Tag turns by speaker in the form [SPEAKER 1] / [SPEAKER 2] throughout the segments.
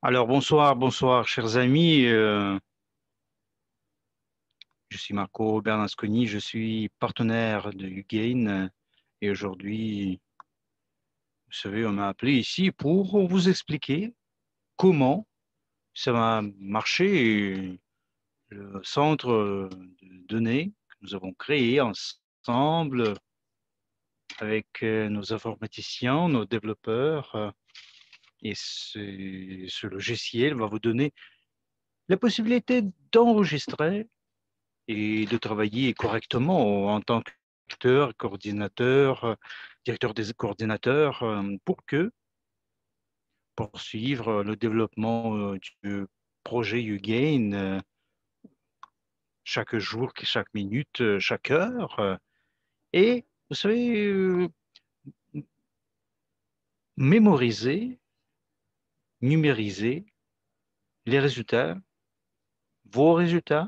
[SPEAKER 1] Alors, bonsoir, bonsoir, chers amis. Je suis Marco Bernasconi, je suis partenaire de Ugain et aujourd'hui, vous savez, on m'a appelé ici pour vous expliquer comment ça va marcher le centre de données que nous avons créé ensemble avec nos informaticiens, nos développeurs. Et ce logiciel va vous donner la possibilité d'enregistrer et de travailler correctement en tant qu'acteur, coordinateur, directeur des coordinateurs, pour que poursuivre le développement du projet UGAIN chaque jour, chaque minute, chaque heure. Et vous savez, mémoriser, numériser les résultats, vos résultats.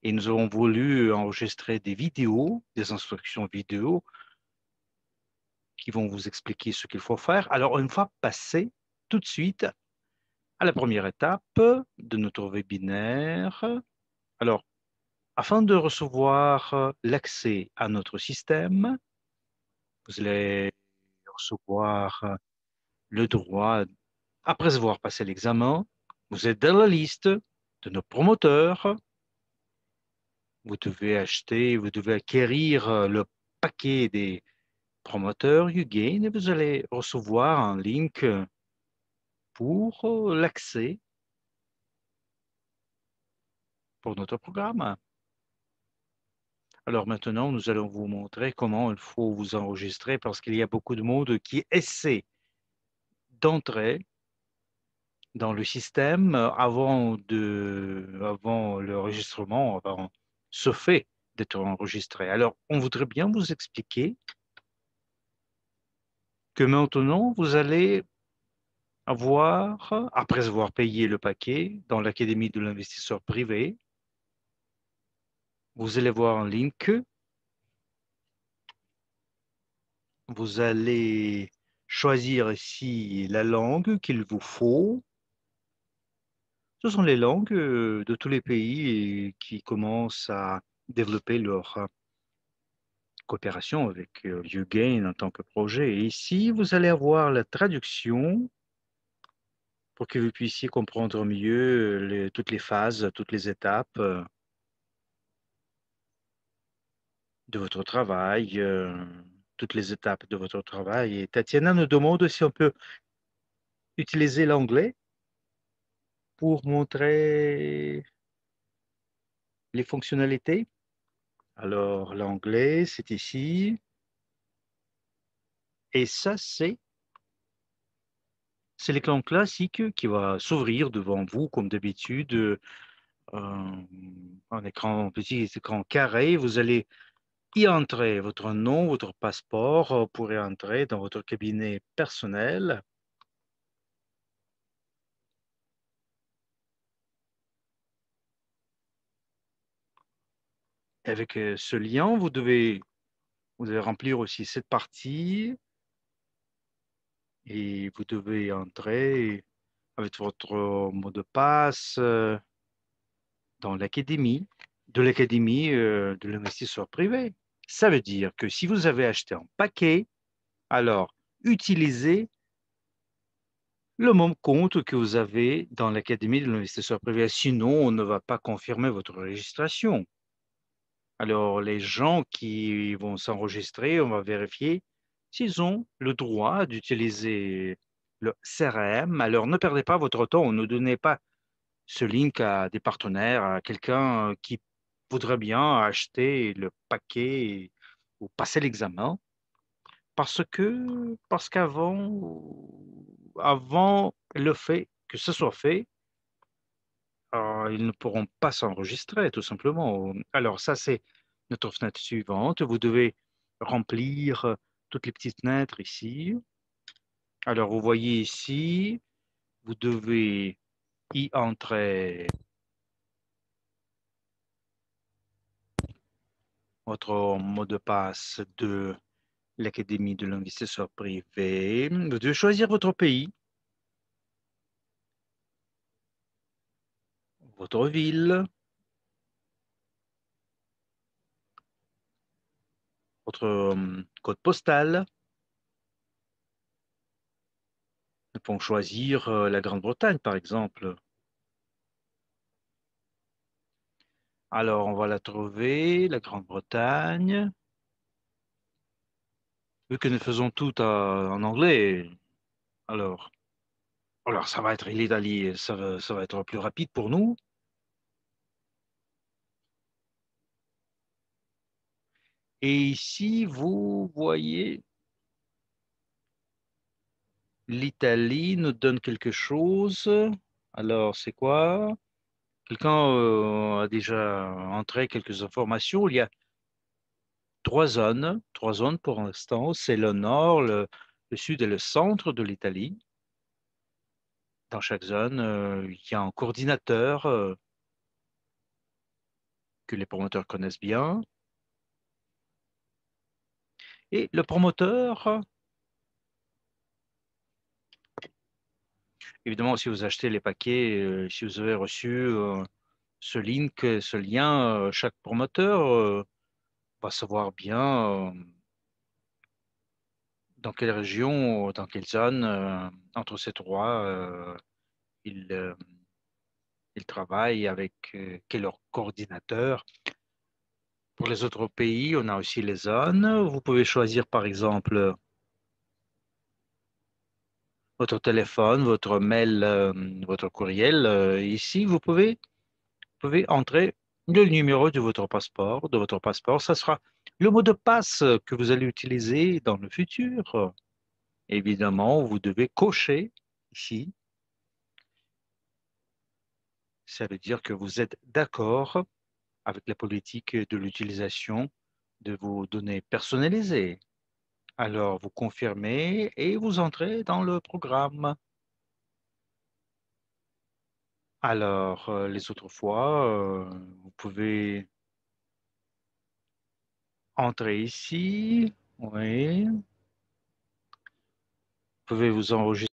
[SPEAKER 1] Et nous avons voulu enregistrer des vidéos, des instructions vidéo qui vont vous expliquer ce qu'il faut faire. Alors, une fois passé tout de suite à la première étape de notre webinaire. Alors, afin de recevoir l'accès à notre système, vous allez recevoir le droit, après avoir passé l'examen, vous êtes dans la liste de nos promoteurs. Vous devez acheter, vous devez acquérir le paquet des promoteurs UGain et vous allez recevoir un link pour l'accès pour notre programme. Alors maintenant, nous allons vous montrer comment il faut vous enregistrer parce qu'il y a beaucoup de monde qui essaie d'entrer dans le système avant l'enregistrement, avant ce fait d'être enregistré. Alors, on voudrait bien vous expliquer que maintenant, vous allez avoir, après avoir payé le paquet dans l'Académie de l'investisseur privé, vous allez voir un link. Vous allez choisir ici la langue qu'il vous faut. Ce sont les langues de tous les pays qui commencent à développer leur coopération avec YouGain en tant que projet. Et ici, vous allez avoir la traduction pour que vous puissiez comprendre mieux toutes les phases, toutes les étapes de votre travail, toutes les étapes de votre travail. Et Tatiana nous demande si on peut utiliser l'anglais pour montrer les fonctionnalités. Alors, l'anglais, c'est ici. Et ça, c'est l'écran classique qui va s'ouvrir devant vous, comme d'habitude. Un écran, un petit écran carré. Vous allez y entrer votre nom, votre passeport pour y entrer dans votre cabinet personnel. Avec ce lien, vous devez remplir aussi cette partie et vous devez entrer avec votre mot de passe dans l'académie de l'investisseur privé. Ça veut dire que si vous avez acheté un paquet, alors utilisez le même compte que vous avez dans l'académie de l'investisseur privé. Sinon, on ne va pas confirmer votre registration. Alors, les gens qui vont s'enregistrer, on va vérifier s'ils ont le droit d'utiliser le CRM. Alors, ne perdez pas votre temps, ne donnez pas ce link à des partenaires, à quelqu'un qui voudrait bien acheter le paquet ou passer l'examen, parce qu'avant le fait que ce soit fait, ils ne pourront pas s'enregistrer, tout simplement. Alors, ça, c'est notre fenêtre suivante. Vous devez remplir toutes les petites fenêtres ici. Alors, vous voyez ici, vous devez y entrer votre mot de passe de l'Académie de l'investisseur privé. Vous devez choisir votre pays. votre ville, votre code postal. Nous pouvons choisir la Grande-Bretagne, par exemple. Alors, on va la trouver, la Grande-Bretagne. Vu que nous faisons tout en anglais, alors, alors ça va être l'Italie, ça va être plus rapide pour nous. Et ici, vous voyez, l'Italie nous donne quelque chose. Alors, c'est quoi? Quelqu'un a déjà entré quelques informations. Il y a trois zones pour l'instant. C'est le nord, le sud et le centre de l'Italie. Dans chaque zone, il y a un coordinateur que les promoteurs connaissent bien. Et le promoteur, évidemment, si vous achetez les paquets, si vous avez reçu ce link, ce lien, chaque promoteur va savoir bien dans quelle région, dans quelle zone, entre ces trois, il, euh, il travaille avec quel coordinateur. Pour les autres pays, on a aussi les zones. Vous pouvez choisir, par exemple, votre téléphone, votre mail, votre courriel. Ici, vous pouvez entrer le numéro de votre passeport. Ça sera le mot de passe que vous allez utiliser dans le futur. Évidemment, vous devez cocher ici. Ça veut dire que vous êtes d'accord avec la politique de l'utilisation de vos données personnalisées. Alors, vous confirmez et vous entrez dans le programme. Alors, les autres fois, vous pouvez entrer ici. Oui. Vous pouvez vous enregistrer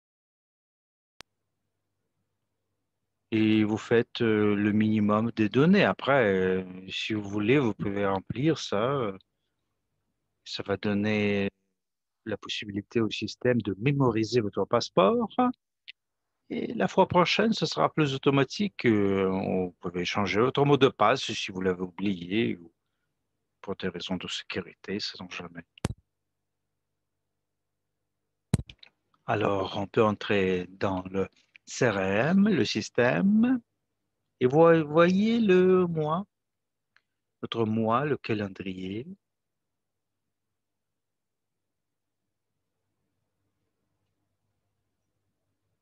[SPEAKER 1] et vous faites le minimum des données. Après, si vous voulez, vous pouvez remplir ça. Ça va donner la possibilité au système de mémoriser votre passeport. Et la fois prochaine, ce sera plus automatique. Vous pouvez changer votre mot de passe si vous l'avez oublié ou pour des raisons de sécurité, ça ne jamais. Alors, on peut entrer dans le CRM, le système, et vous voyez le mois, votre mois, le calendrier.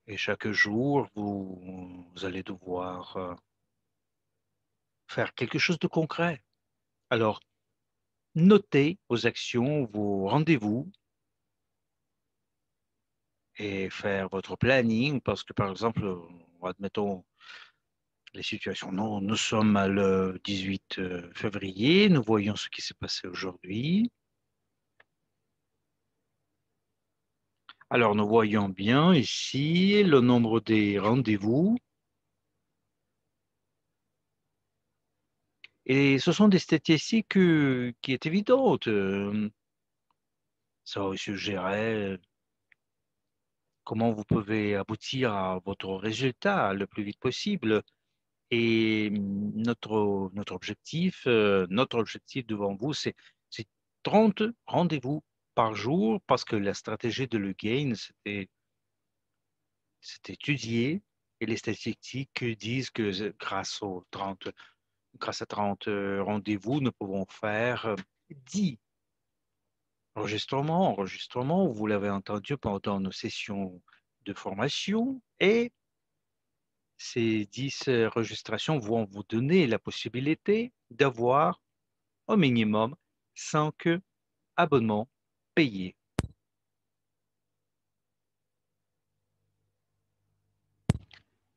[SPEAKER 1] Et chaque jour, vous allez devoir faire quelque chose de concret. Alors, notez vos actions, vos rendez-vous et faire votre planning parce que, par exemple, admettons les situations. Nous sommes le 18 février, nous voyons ce qui s'est passé aujourd'hui. Alors, nous voyons bien ici le nombre des rendez-vous. Et ce sont des statistiques qui est évidente. Ça va suggérer comment vous pouvez aboutir à votre résultat le plus vite possible. Et notre objectif devant vous, c'est 30 rendez-vous par jour parce que la stratégie de Le Gain, c'est étudié et les statistiques disent que grâce à 30 rendez-vous, nous pouvons faire 10 enregistrements, vous l'avez entendu pendant nos sessions de formation et ces 10 enregistrations vont vous donner la possibilité d'avoir au minimum 5 abonnements payés.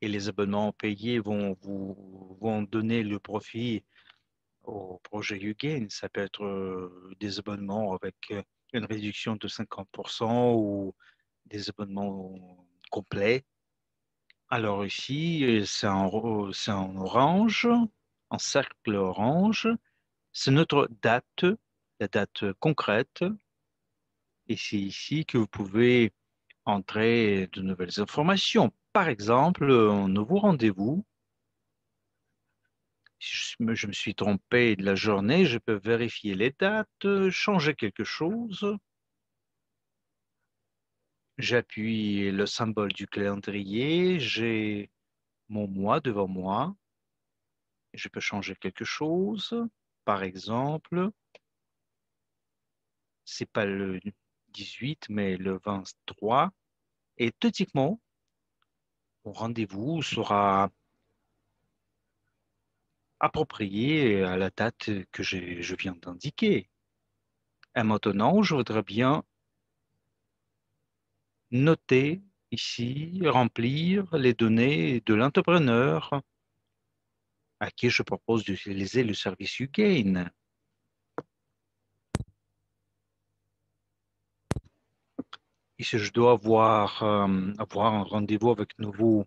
[SPEAKER 1] Et les abonnements payés vont donner le profit au projet YouGain. Ça peut être des abonnements avec une réduction de 50% ou des abonnements complets. Alors ici, c'est en orange, en cercle orange. C'est notre date, la date concrète. Et c'est ici que vous pouvez entrer de nouvelles informations. Par exemple, un nouveau rendez-vous. Si je me suis trompé de la journée, je peux vérifier les dates, changer quelque chose. J'appuie le symbole du calendrier, j'ai mon mois devant moi. Je peux changer quelque chose. Par exemple, c'est pas le 18, mais le 23. Et théoriquement, mon rendez-vous sera approprié à la date que je viens d'indiquer. Et maintenant, je voudrais bien noter ici, remplir les données de l'entrepreneur à qui je propose d'utiliser le service UGain. Et si je dois avoir un rendez-vous avec un nouveau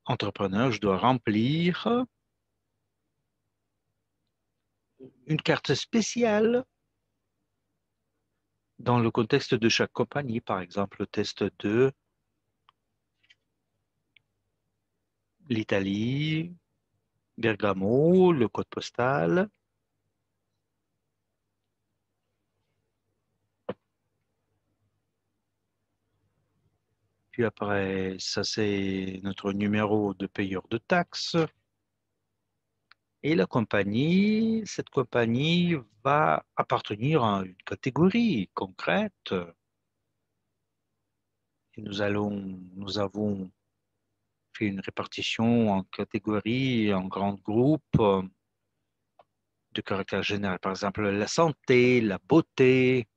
[SPEAKER 1] entrepreneur, je dois remplir une carte spéciale dans le contexte de chaque compagnie, par exemple le test de l'Italie, Bergamo, le code postal. Puis après, ça c'est notre numéro de payeur de taxes. Et la compagnie, cette compagnie va appartenir à une catégorie concrète. Et nous avons fait une répartition en catégories, en grands groupes de caractère général. Par exemple, la santé, la beauté,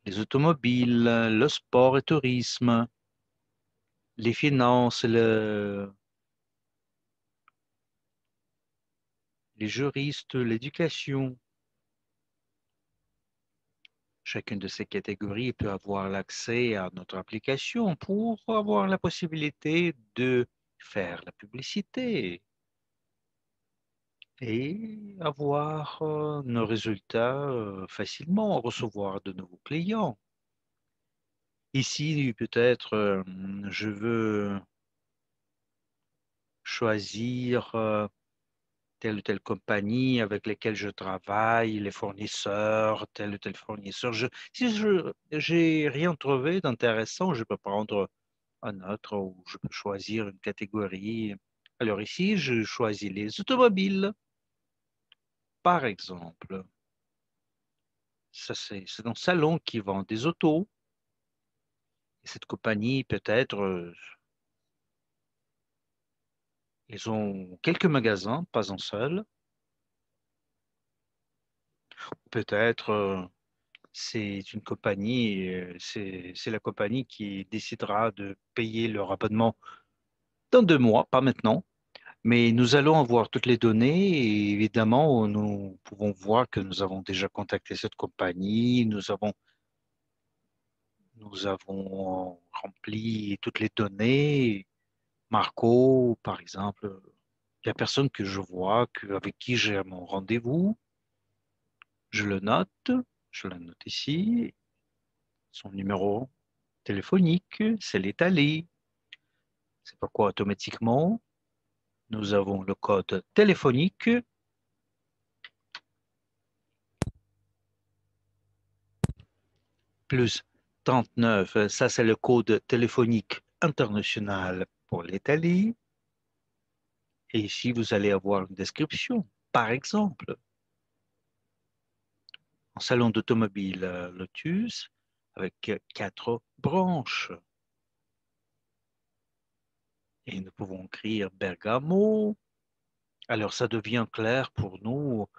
[SPEAKER 1] les automobiles, le sport et tourisme, les finances, les juristes, l'éducation. Chacune de ces catégories peut avoir l'accès à notre application pour avoir la possibilité de faire la publicité et avoir nos résultats facilement, recevoir de nouveaux clients. Ici, peut-être, je veux choisir telle ou telle compagnie avec lesquelles je travaille, les fournisseurs, tel ou tel fournisseur. Si je n'ai rien trouvé d'intéressant, je peux prendre un autre ou je peux choisir une catégorie. Alors ici, je choisis les automobiles, par exemple. Ça, c'est un salon qui vend des autos. Et cette compagnie, peut-être, ils ont quelques magasins, pas un seul. Peut-être, c'est une compagnie, c'est la compagnie qui décidera de payer leur abonnement dans 2 mois, pas maintenant. Mais nous allons avoir toutes les données et évidemment, nous pouvons voir que nous avons déjà contacté cette compagnie, nous avons rempli toutes les données. Marco, par exemple, il y a personne que je vois, avec qui j'ai mon rendez-vous. Je le note, je le note ici. Son numéro téléphonique, c'est l'Italie. C'est pourquoi automatiquement, nous avons le code téléphonique plus 39. Ça, c'est le code téléphonique international pour l'Italie. Et ici, vous allez avoir une description. Par exemple, un salon d'automobile Lotus avec 4 branches. Et nous pouvons écrire Bergamo. Alors, ça devient clair pour nous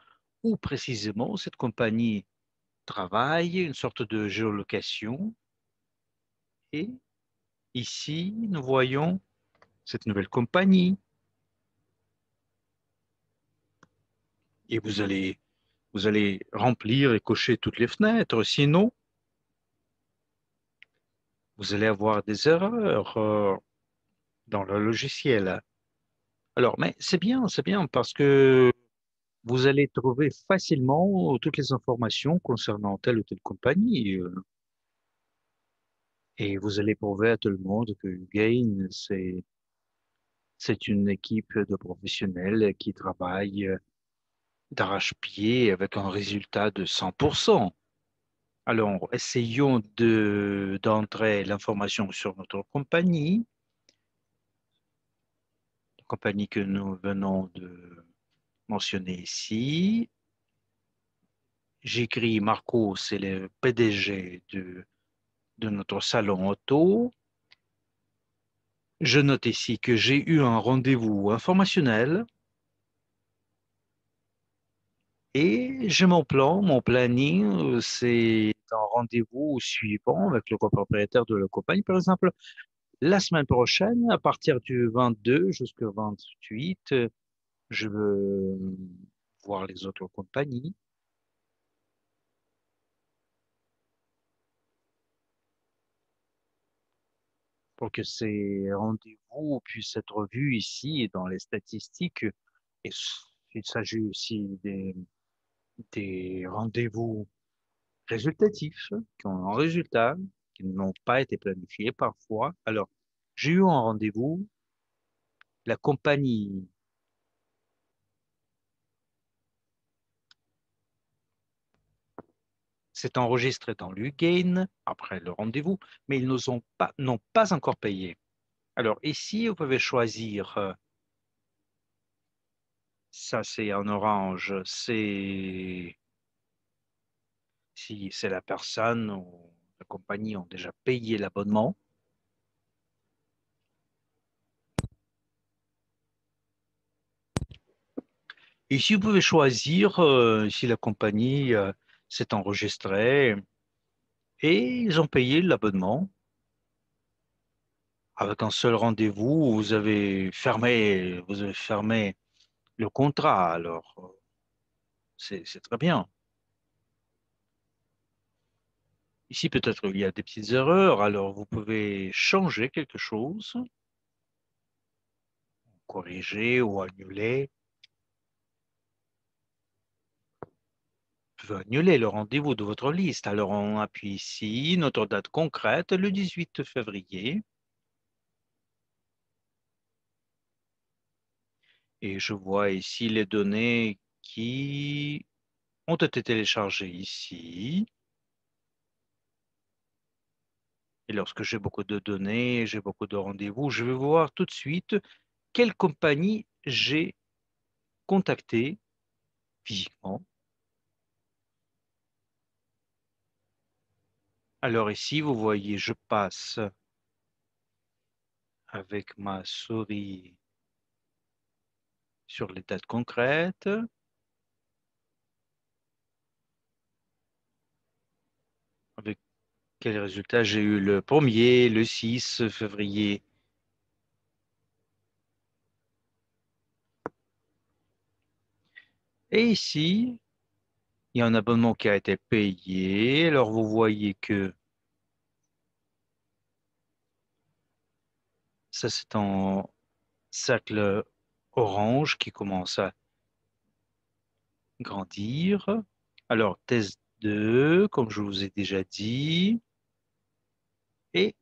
[SPEAKER 1] où précisément cette compagnie travail, une sorte de géolocation. Et ici, nous voyons cette nouvelle compagnie. Et vous allez remplir et cocher toutes les fenêtres. Sinon, vous allez avoir des erreurs. dans le logiciel. Alors, mais c'est bien parce que vous allez trouver facilement toutes les informations concernant telle ou telle compagnie et vous allez prouver à tout le monde que Gain, c'est une équipe de professionnels qui travaillent d'arrache-pied avec un résultat de 100%. Alors, essayons d'entrer l'information sur notre compagnie, la compagnie que nous venons de mentionner ici. J'écris Marco, c'est le PDG de notre salon auto. Je note ici que j'ai eu un rendez-vous informationnel et j'ai mon planning, c'est un rendez-vous suivant avec le copropriétaire de la compagnie. Par exemple, la semaine prochaine, à partir du 22 jusqu'au 28, je veux voir les autres compagnies pour que ces rendez-vous puissent être vus ici dans les statistiques. Et il s'agit aussi des rendez-vous résultatifs qui ont un résultat, qui n'ont pas été planifiés parfois. Alors, j'ai eu un rendez-vous, la compagnie s'est enregistrée dans l'UGAIN après le rendez-vous, mais ils n'ont pas encore payé. Alors ici, vous pouvez choisir, ça c'est en orange, c'est si c'est la personne ou la compagnie ont déjà payé l'abonnement. Ici, vous pouvez choisir si la compagnie s'est enregistrée et ils ont payé l'abonnement. Avec un seul rendez-vous, vous avez fermé le contrat. Alors, c'est très bien. Ici, peut-être il y a des petites erreurs. Alors, vous pouvez changer quelque chose, corriger ou annuler. Vous pouvez annuler le rendez-vous de votre liste. Alors, on appuie ici, notre date concrète, le 18 février. Et je vois ici les données qui ont été téléchargées ici. Et lorsque j'ai beaucoup de données, j'ai beaucoup de rendez-vous, je vais voir tout de suite quelle compagnie j'ai contactée physiquement. Alors ici, vous voyez, je passe avec ma souris sur les dates concrètes, avec quel résultat j'ai eu le 1er, le 6 février. Et ici, il y a un abonnement qui a été payé. Alors vous voyez que ça, c'est en cercle orange qui commence à grandir. Alors, test 2, comme je vous ai déjà dit. Et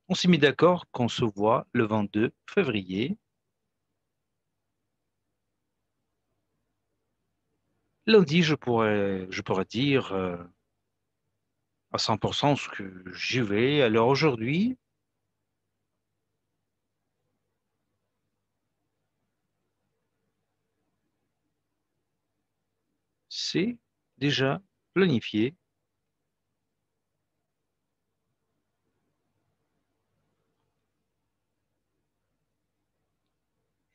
[SPEAKER 1] on s'est mis d'accord qu'on se voit le 22 février. Lundi, je pourrais dire à 100% ce que j'y vais. Alors aujourd'hui, c'est déjà planifié.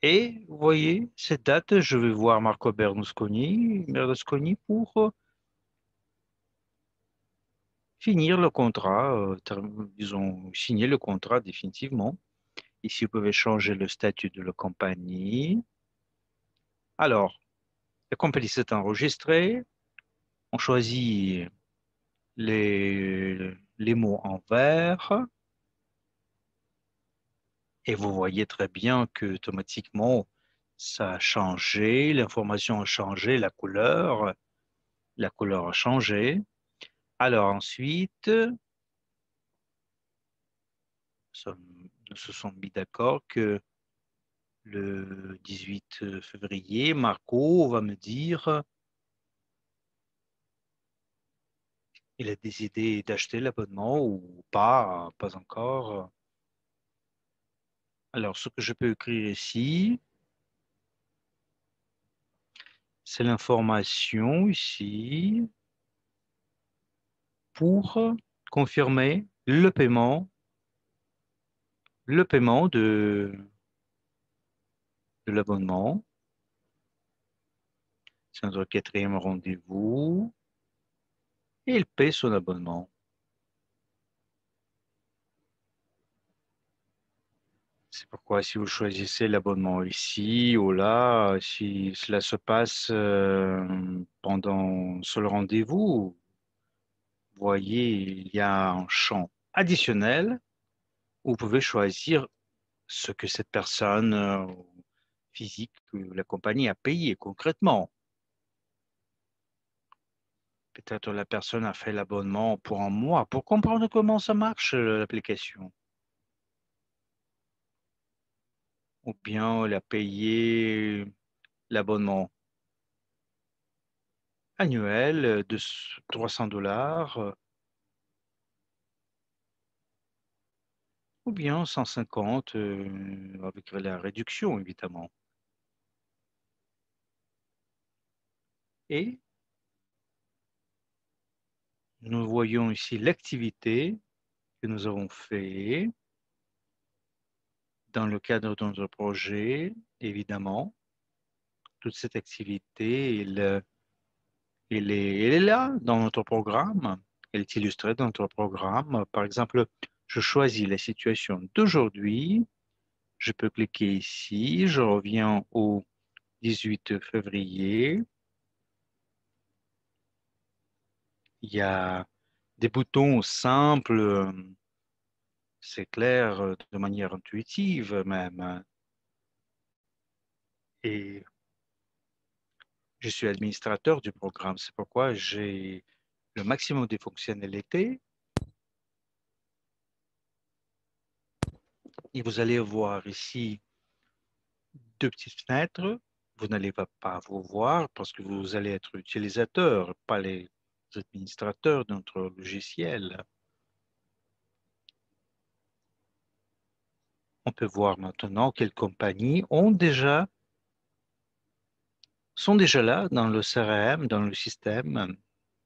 [SPEAKER 1] Et vous voyez, cette date, je vais voir Marco Berlusconi pour finir le contrat. Ils ont signé le contrat définitivement. Ici, vous pouvez changer le statut de la compagnie. Alors, la compagnie s'est enregistrée. On choisit les mots en vert. Et vous voyez très bien que automatiquement, ça a changé, l'information a changé, la couleur a changé. Alors ensuite, nous se sommes mis d'accord que le 18 février, Marco va me dire, il a décidé d'acheter l'abonnement ou pas, pas encore. Alors, ce que je peux écrire ici, c'est l'information ici pour confirmer le paiement de l'abonnement. C'est notre quatrième rendez-vous et il paie son abonnement. C'est pourquoi si vous choisissez l'abonnement ici ou là, si cela se passe pendant ce rendez-vous, vous voyez, il y a un champ additionnel où vous pouvez choisir ce que cette personne physique, que la compagnie a payé concrètement. Peut-être la personne a fait l'abonnement pour un mois pour comprendre comment ça marche l'application. Ou bien elle a payé l'abonnement annuel de 300 $, ou bien 150 avec la réduction, évidemment. Et nous voyons ici l'activité que nous avons fait dans le cadre de notre projet, évidemment. Toute cette activité, elle est là dans notre programme. Elle est illustrée dans notre programme. Par exemple, je choisis la situation d'aujourd'hui. Je peux cliquer ici. Je reviens au 18 février. Il y a des boutons simples, c'est clair, de manière intuitive même. Et je suis administrateur du programme. C'est pourquoi j'ai le maximum de fonctionnalités. Et vous allez voir ici deux petites fenêtres. Vous n'allez pas vous voir parce que vous allez être utilisateur, pas les administrateurs de notre logiciel. On peut voir maintenant quelles compagnies sont déjà là dans le CRM, dans le système,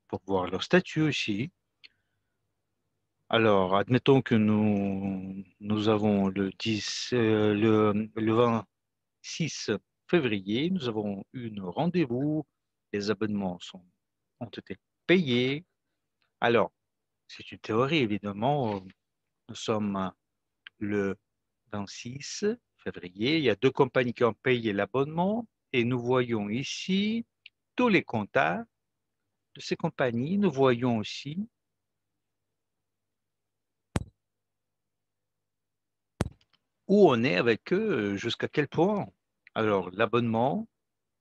[SPEAKER 1] pour voir leur statut aussi. Alors, admettons que nous avons le 26 février, nous avons eu un rendez-vous, les abonnements ont été payés. Alors, c'est une théorie, évidemment. Nous sommes le 26 février. Il y a deux compagnies qui ont payé l'abonnement et nous voyons ici tous les comptes de ces compagnies. Nous voyons aussi où on est avec eux, jusqu'à quel point. Alors, l'abonnement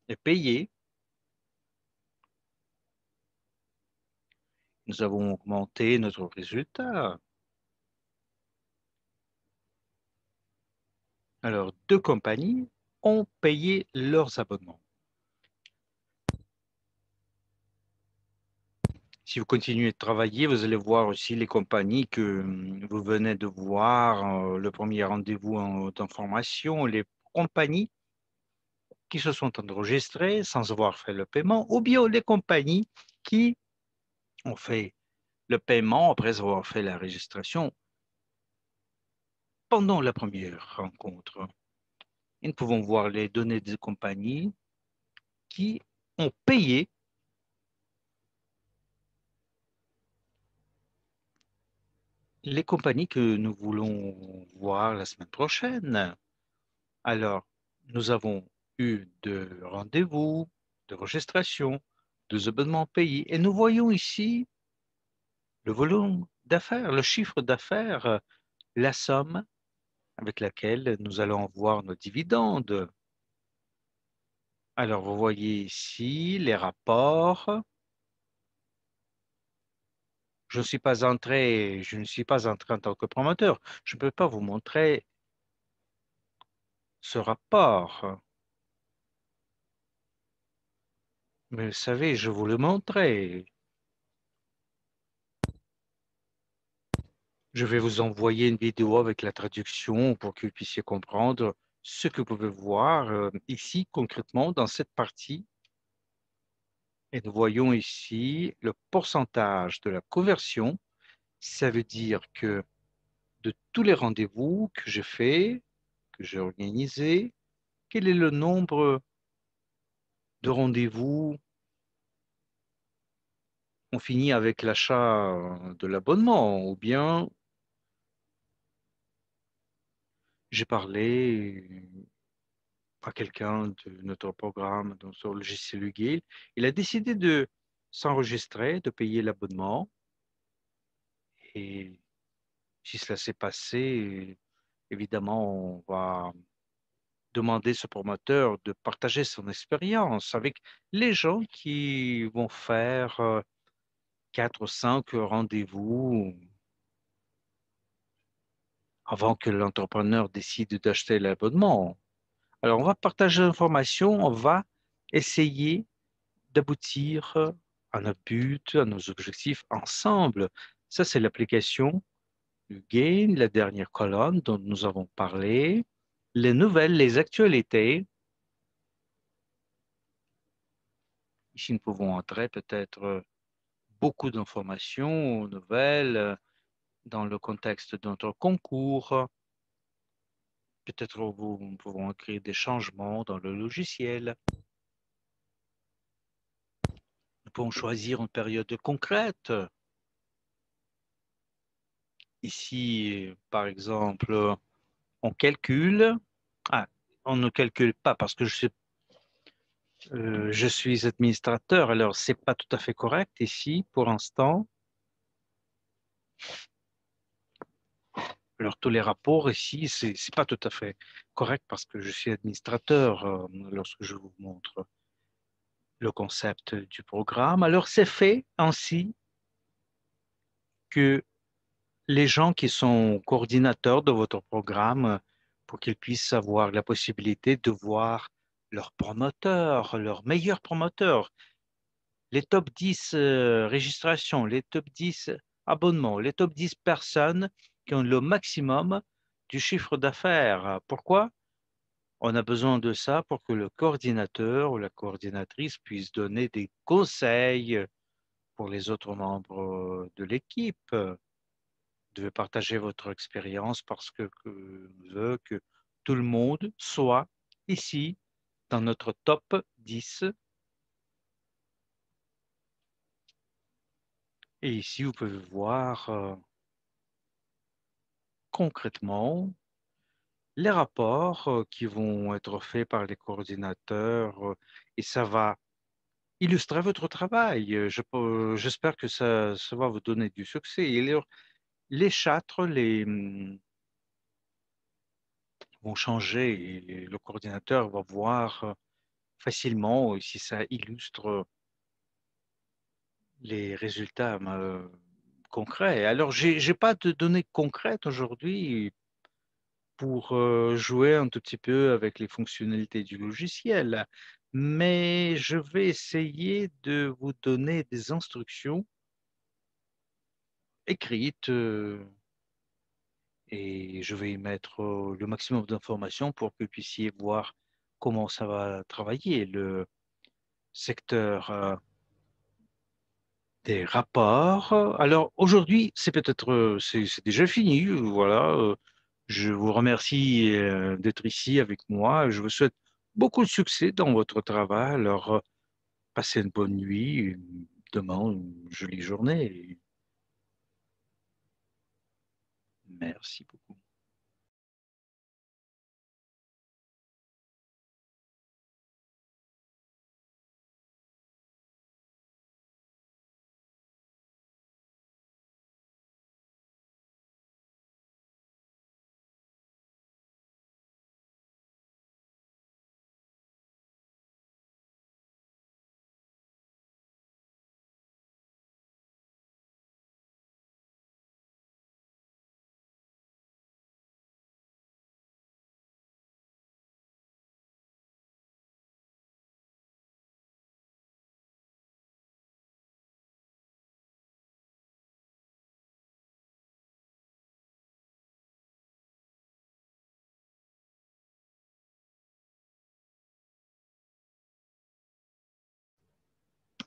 [SPEAKER 1] est payé. Nous avons augmenté notre résultat. Alors, deux compagnies ont payé leurs abonnements. Si vous continuez de travailler, vous allez voir aussi les compagnies que vous venez de voir, le premier rendez-vous d'information, les compagnies qui se sont enregistrées sans avoir fait le paiement, ou bien les compagnies qui ont fait le paiement après avoir fait la registration pendant la première rencontre. Et nous pouvons voir les données des compagnies qui ont payé les compagnies que nous voulons voir la semaine prochaine. Alors, nous avons eu de rendez-vous, de registration, deux abonnements payés, et nous voyons ici le volume d'affaires, le chiffre d'affaires, la somme avec laquelle nous allons voir nos dividendes. Alors, vous voyez ici les rapports. Je ne suis pas entré en tant que promoteur. Je ne peux pas vous montrer ce rapport. Mais vous savez, je vous le montrais. Je vais vous envoyer une vidéo avec la traduction pour que vous puissiez comprendre ce que vous pouvez voir ici concrètement dans cette partie. Et nous voyons ici le pourcentage de la conversion. Ça veut dire que de tous les rendez-vous que j'ai faits, que j'ai organisés, quel est le nombre de rendez-vous on finit avec l'achat de l'abonnement ou bien j'ai parlé à quelqu'un de notre programme sur le logiciel Huguet. Il a décidé de s'enregistrer, de payer l'abonnement et si cela s'est passé, évidemment, on va demander ce promoteur de partager son expérience avec les gens qui vont faire 4 ou 5 rendez-vous avant que l'entrepreneur décide d'acheter l'abonnement. Alors, on va partager l'information, on va essayer d'aboutir à notre but, à nos objectifs ensemble. Ça, c'est l'application du Gain, la dernière colonne dont nous avons parlé, les nouvelles, les actualités. Ici, nous pouvons entrer peut-être beaucoup d'informations nouvelles dans le contexte de notre concours. Peut-être nous pouvons créer des changements dans le logiciel. Nous pouvons choisir une période concrète. Ici, par exemple, on calcule. Ah, on ne calcule pas parce que je suis administrateur, alors c'est pas tout à fait correct ici pour l'instant. Alors tous les rapports ici, c'est pas tout à fait correct parce que je suis administrateur lorsque je vous montre le concept du programme. Alors c'est fait ainsi que les gens qui sont coordinateurs de votre programme, pour qu'ils puissent avoir la possibilité de voir leurs promoteurs, leurs meilleurs promoteurs, les top 10 registrations, les top 10 abonnements, les top 10 personnes qui ont le maximum du chiffre d'affaires. Pourquoi? On a besoin de ça pour que le coordinateur ou la coordinatrice puisse donner des conseils pour les autres membres de l'équipe. Devez partager votre expérience parce que je veux que tout le monde soit ici dans notre top 10. Et ici, vous pouvez voir concrètement les rapports qui vont être faits par les coordinateurs et ça va illustrer votre travail. J'espère que ça va vous donner du succès. Et les châtres vont changer et le coordinateur va voir facilement si ça illustre les résultats concrets. Alors, j'ai pas de données concrètes aujourd'hui pour jouer un tout petit peu avec les fonctionnalités du logiciel, mais je vais essayer de vous donner des instructions écrites et je vais y mettre le maximum d'informations pour que vous puissiez voir comment ça va travailler le secteur des rapports. Alors aujourd'hui, c'est peut-être c'est déjà fini. Voilà. Je vous remercie d'être ici avec moi. Je vous souhaite beaucoup de succès dans votre travail. Alors, passez une bonne nuit, demain une jolie journée. Merci beaucoup.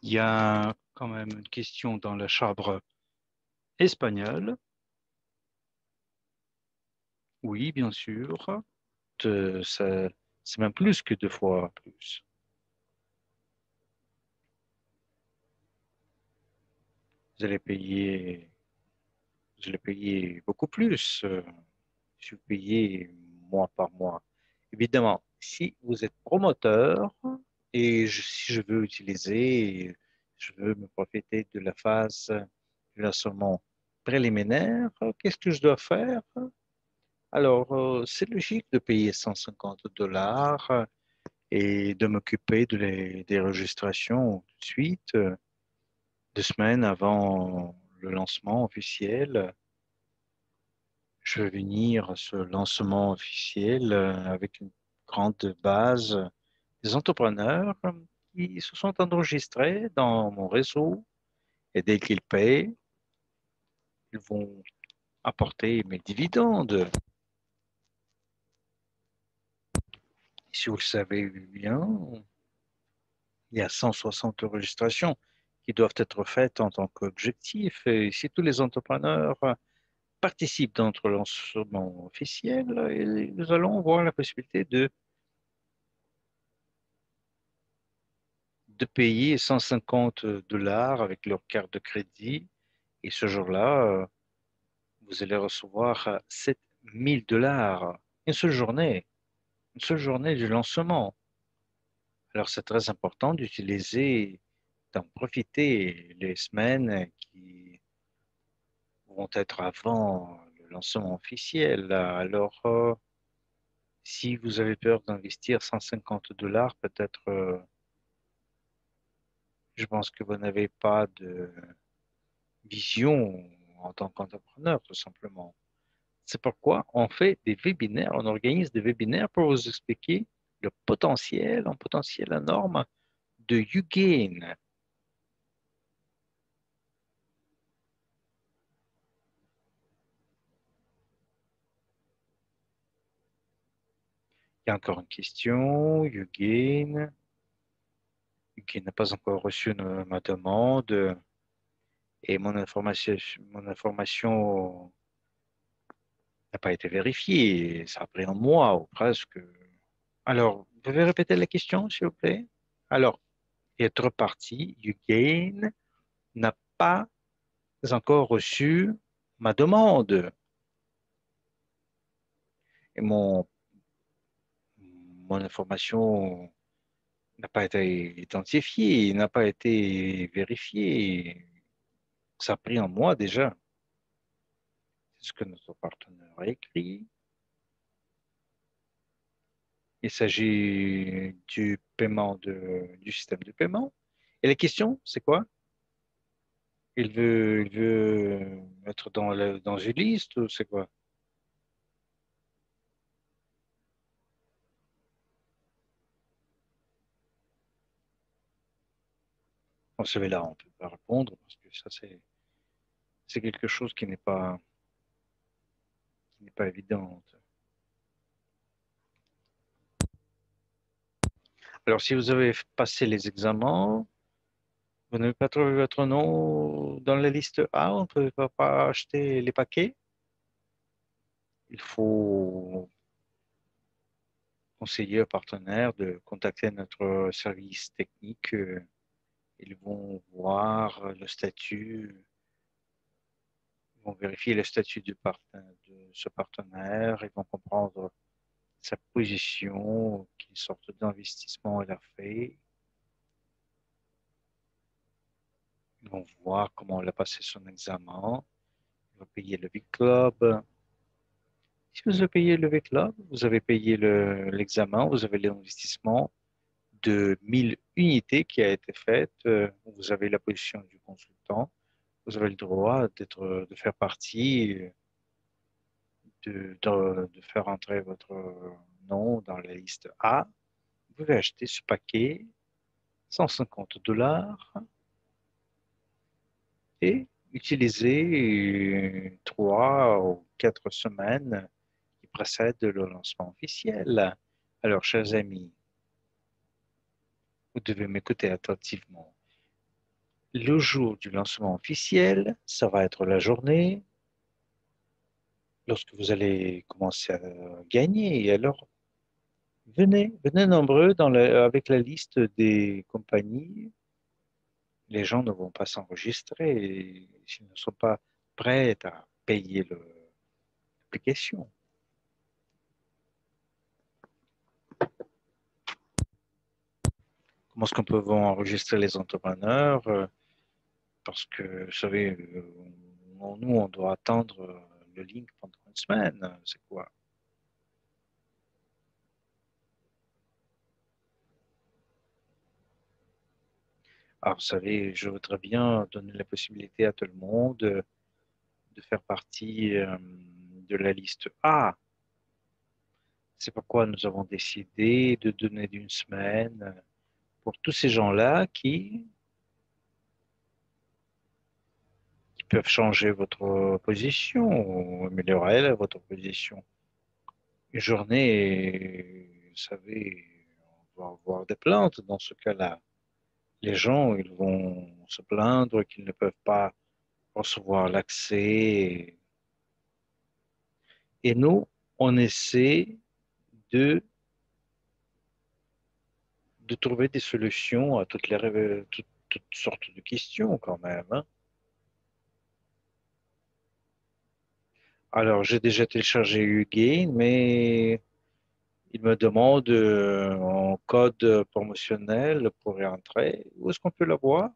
[SPEAKER 1] Il y a quand même une question dans la chambre espagnole. Oui, bien sûr. C'est même plus que 2 fois plus. Vous allez payer, vous allez payer beaucoup plus si vous payez mois par mois. Évidemment, si vous êtes promoteur et si je veux utiliser, je veux me profiter de la phase du lancement préliminaire, qu'est-ce que je dois faire? Alors, c'est logique de payer 150 dollars et de m'occuper des registrations tout de suite, 2 semaines avant le lancement officiel. Je vais venir à ce lancement officiel avec une grande base des entrepreneurs qui se sont enregistrés dans mon réseau et dès qu'ils payent, ils vont apporter mes dividendes. Si vous le savez bien, il y a 160 enregistrations qui doivent être faites en tant qu'objectif. Et si tous les entrepreneurs participent dans notre lancement officiel, nous allons avoir la possibilité de payer 150 dollars avec leur carte de crédit. Et ce jour-là, vous allez recevoir 7 000 dollars. Une seule journée du lancement. Alors, c'est très important d'en profiter les semaines qui vont être avant le lancement officiel. Alors, si vous avez peur d'investir 150 dollars, peut-être, je pense que vous n'avez pas de vision en tant qu'entrepreneur, tout simplement. C'est pourquoi on fait des webinaires, on organise des webinaires pour vous expliquer le potentiel, un potentiel énorme de YouGain. Il y a encore une question, YouGain. YouGain n'a pas encore reçu ma demande et mon information n'a pas été vérifiée. Ça a pris un mois ou presque. Alors, vous pouvez répéter la question, s'il vous plaît? Alors, être parti, YouGain n'a pas encore reçu ma demande. Et mon information n'a pas été identifiée, n'a pas été vérifiée. Ça a pris un mois déjà. C'est ce que notre partenaire a écrit. Il s'agit du paiement du système de paiement. Et la question, c'est quoi? Il veut être dans une liste ou c'est quoi? Bon, celui-là, on ne peut pas répondre parce que ça, c'est quelque chose qui n'est pas évident. Alors, si vous avez passé les examens, vous n'avez pas trouvé votre nom dans la liste A, on ne peut pas acheter les paquets. Il faut conseiller aux partenaires de contacter notre service technique. Ils vont voir le statut, ils vont vérifier le statut de ce partenaire, ils vont comprendre sa position, quelle sorte d'investissement elle a fait. Ils vont voir comment elle a passé son examen. Ils vont payer le Big Club. Si vous avez payé le V-Club, vous avez payé l'examen, vous avez l'investissement de 1000 unités qui a été faite. Vous avez la position du consultant. Vous avez le droit de faire partie, de faire entrer votre nom dans la liste A. Vous pouvez acheter ce paquet, 150 dollars, et utiliser 3 ou 4 semaines qui précèdent le lancement officiel. Alors, chers amis, vous devez m'écouter attentivement. Le jour du lancement officiel, ça va être la journée lorsque vous allez commencer à gagner. Et alors, venez nombreux avec la liste des compagnies. Les gens ne vont pas s'enregistrer s'ils ne sont pas prêts à payer l'application. Comment est-ce qu'on peut enregistrer les entrepreneurs? Parce que, vous savez, nous, on doit attendre le link pendant une semaine. C'est quoi? Alors, vous savez, je voudrais bien donner la possibilité à tout le monde de faire partie de la liste A. C'est pourquoi nous avons décidé de donner d'une semaine pour tous ces gens-là qui peuvent changer votre position ou améliorer votre position. Une journée, vous savez, on va avoir des plaintes dans ce cas-là. Les gens, ils vont se plaindre qu'ils ne peuvent pas recevoir l'accès. Et nous, on essaie de, de trouver des solutions à toutes sortes de questions quand même, hein. Alors, j'ai déjà téléchargé Ugain, mais il me demande un code promotionnel pour y entrer. Où est-ce qu'on peut l'avoir?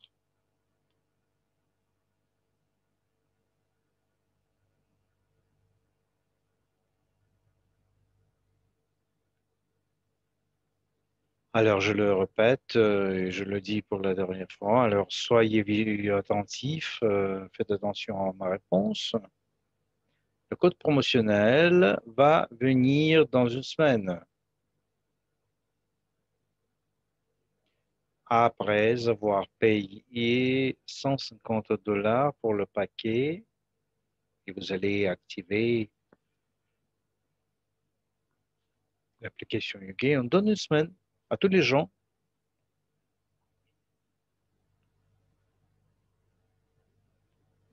[SPEAKER 1] Alors, je le répète et je le dis pour la dernière fois. Alors, soyez attentifs, faites attention à ma réponse. Le code promotionnel va venir dans une semaine après avoir payé 150 dollars pour le paquet et vous allez activer l'application YouGain. On donne une semaine à tous les gens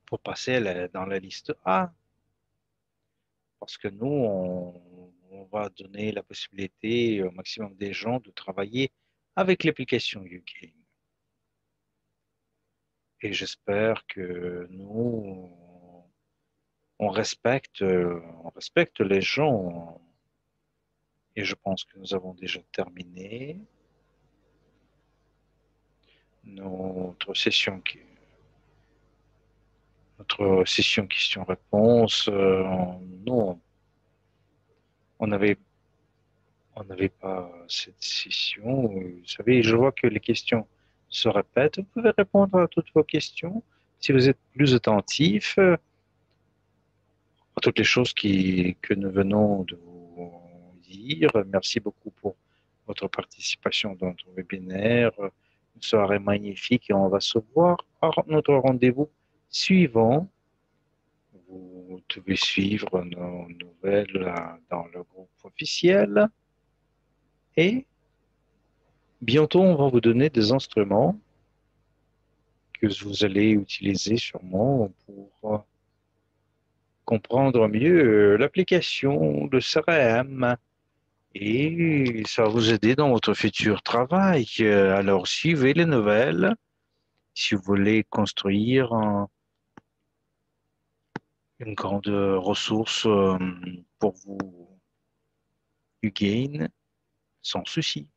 [SPEAKER 1] pour passer dans la liste A parce que nous, on va donner la possibilité au maximum des gens de travailler avec l'application YouGain. Et j'espère que nous, on respecte les gens. Et je pense que nous avons déjà terminé notre session, notre session questions-réponses. Non, on n'avait on n'avait pas cette session. Vous savez, je vois que les questions se répètent. Vous pouvez répondre à toutes vos questions si vous êtes plus attentif à toutes les choses que nous venons de vous dire. Merci beaucoup pour votre participation dans notre webinaire. Une soirée magnifique et on va se voir à notre rendez-vous suivant. Vous devez suivre nos nouvelles dans le groupe officiel et bientôt on va vous donner des instruments que vous allez utiliser sûrement pour comprendre mieux l'application de CRM. Et ça va vous aider dans votre futur travail. Alors, suivez les nouvelles. Si vous voulez construire une grande ressource pour vous, Ugain, sans souci.